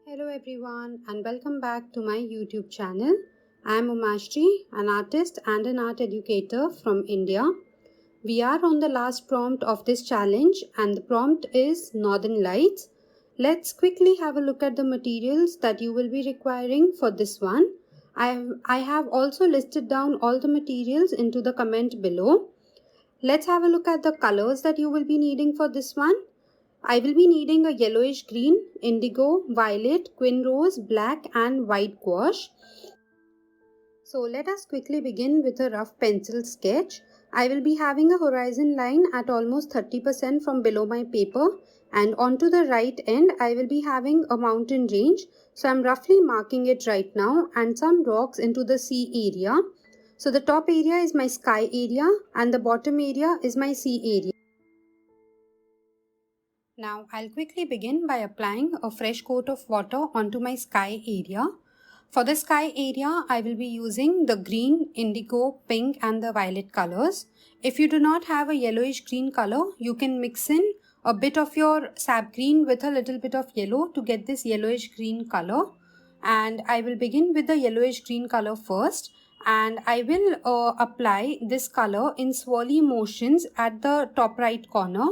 Hello everyone and welcome back to my YouTube channel. I am Umashri, an artist and an art educator from India. We are on the last prompt of this challenge and the prompt is Northern Lights. Let's quickly have a look at the materials that you will be requiring for this one. I have also listed down all the materials into the comment below. Let's have a look at the colors that you will be needing for this one. I will be needing a yellowish green, indigo, violet, quin rose, black and white gouache. So let us quickly begin with a rough pencil sketch. I will be having a horizon line at almost 30% from below my paper, and onto the right end I will be having a mountain range. So I'm roughly marking it right now, and some rocks into the sea area. So the top area is my sky area and the bottom area is my sea area. Now I'll quickly begin by applying a fresh coat of water onto my sky area. For the sky area, I will be using the green, indigo, pink and the violet colors. If you do not have a yellowish green color, you can mix in a bit of your sap green with a little bit of yellow to get this yellowish green color. And I will begin with the yellowish green color first. And I will apply this color in swirly motions at the top right corner.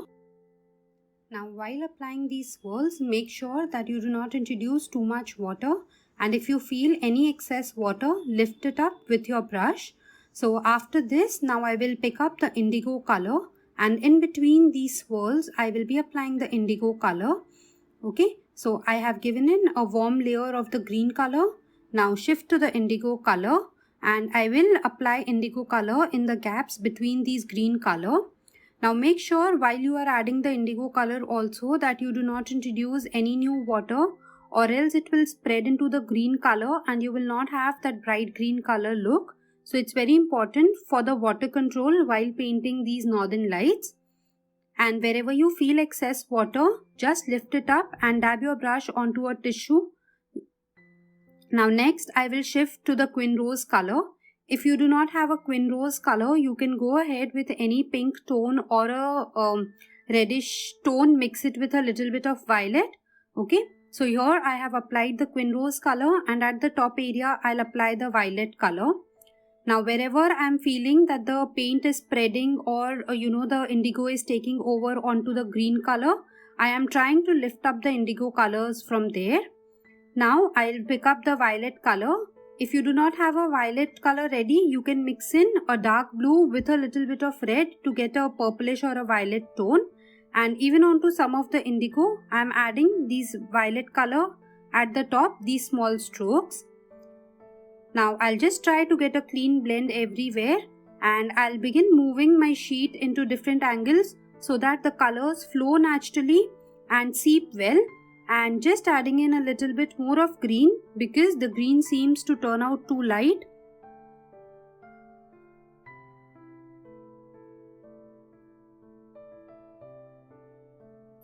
Now while applying these swirls, make sure that you do not introduce too much water, and if you feel any excess water, lift it up with your brush. So after this, now I will pick up the indigo color, and in between these swirls I will be applying the indigo color. Okay, so I have given in a warm layer of the green color. Now shift to the indigo color and I will apply indigo color in the gaps between these green color. Now make sure while you are adding the indigo color also that you do not introduce any new water, or else it will spread into the green color and you will not have that bright green color look. So it's very important for the water control while painting these northern lights. And wherever you feel excess water, just lift it up and dab your brush onto a tissue. Now next I will shift to the quin rose color. If you do not have a quin rose color, you can go ahead with any pink tone or a reddish tone, mix it with a little bit of violet. Okay, so here I have applied the quin rose color and at the top area I'll apply the violet color. Now wherever I'm feeling that the paint is spreading or the indigo is taking over onto the green color, I am trying to lift up the indigo colors from there. Now I'll pick up the violet color. If you do not have a violet color ready, you can mix in a dark blue with a little bit of red to get a purplish or a violet tone. And even onto some of the indigo, I am adding these violet color at the top, these small strokes. Now I'll just try to get a clean blend everywhere, and I'll begin moving my sheet into different angles so that the colors flow naturally and seep well. And just adding in a little bit more of green because the green seems to turn out too light.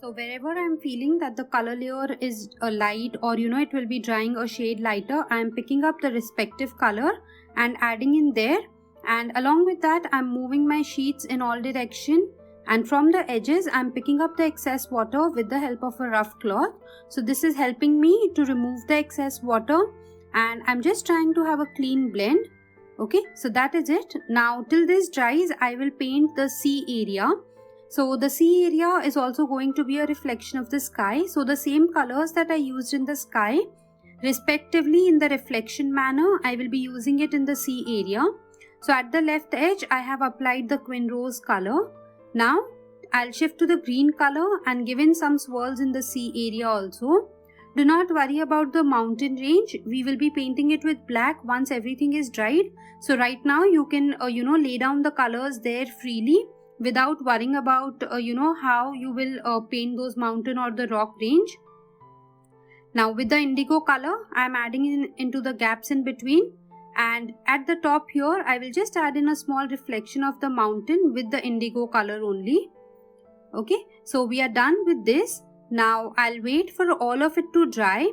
So wherever I'm feeling that the color layer is a light or it will be drying a shade lighter, I'm picking up the respective color and adding in there, and along with that I'm moving my sheets in all direction. And from the edges, I'm picking up the excess water with the help of a rough cloth. So this is helping me to remove the excess water, and I'm just trying to have a clean blend. Okay, so that is it. Now till this dries, I will paint the sea area. So the sea area is also going to be a reflection of the sky. So the same colors that I used in the sky, respectively in the reflection manner, I will be using it in the sea area. So at the left edge, I have applied the quin rose color. Now I'll shift to the green color and give in some swirls in the sea area also. Do not worry about the mountain range. We will be painting it with black once everything is dried. So right now you can lay down the colors there freely without worrying about how you will paint those mountain or the rock range. Now with the indigo color, I am adding into the gaps in between. And at the top here, I will just add in a small reflection of the mountain with the indigo color only. Okay, so we are done with this. Now I'll wait for all of it to dry,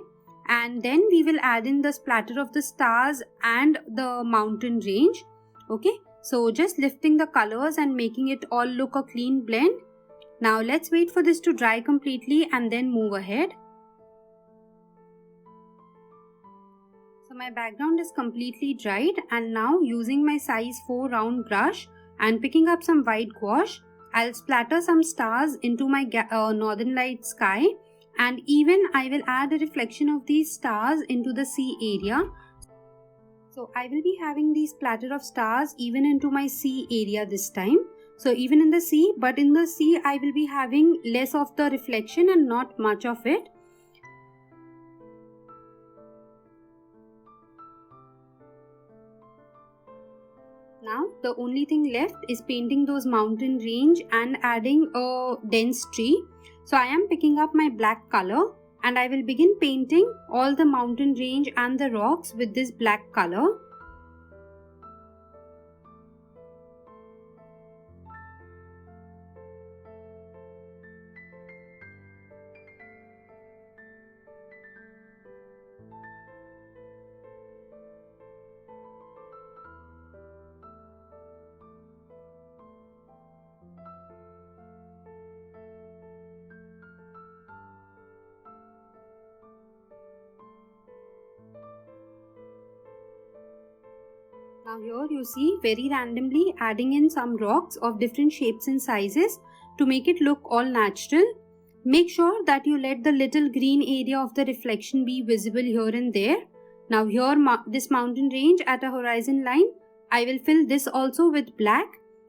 and then we will add in the splatter of the stars and the mountain range. Okay, so just lifting the colors and making it all look a clean blend. Now let's wait for this to dry completely and then move ahead. So my background is completely dried, and now using my size 4 round brush and picking up some white gouache, I'll splatter some stars into my northern light sky, and even I will add a reflection of these stars into the sea area. So I will be having these splatter of stars even into my sea area this time. So even in the sea, but in the sea I will be having less of the reflection and not much of it. Now the only thing left is painting those mountain range and adding a dense tree. So I am picking up my black color and I will begin painting all the mountain range and the rocks with this black color. Now here you see very randomly adding in some rocks of different shapes and sizes to make it look all natural. Make sure that you let the little green area of the reflection be visible here and there. Now here this mountain range at a horizon line, I will fill this also with black,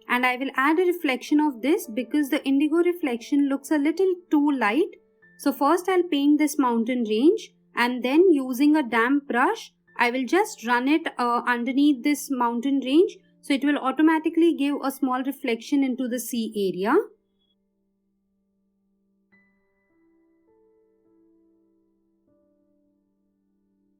and I will add a reflection of this because the indigo reflection looks a little too light. So first I'll paint this mountain range, and then using a damp brush I will just run it underneath this mountain range, so it will automatically give a small reflection into the sea area.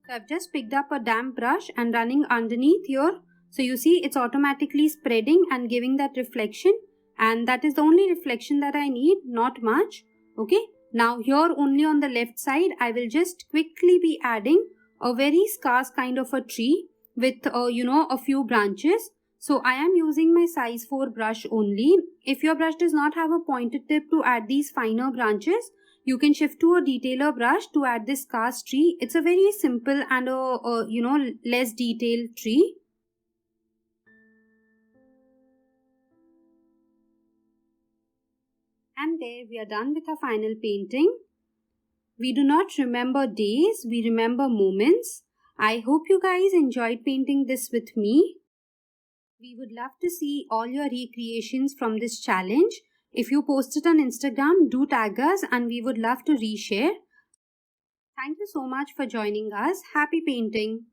So I've just picked up a damp brush and running underneath here. So you see it's automatically spreading and giving that reflection, and that is the only reflection that I need, not much. Okay, now here only on the left side I will just quickly be adding a very scarce kind of a tree with a few branches. So I am using my size 4 brush only. If your brush does not have a pointed tip to add these finer branches, you can shift to a detailer brush to add this scarce tree. It's a very simple and less detailed tree. And there we are done with our final painting. We do not remember days, we remember moments. I hope you guys enjoyed painting this with me. We would love to see all your recreations from this challenge. If you post it on Instagram, do tag us and we would love to reshare. Thank you so much for joining us. Happy painting!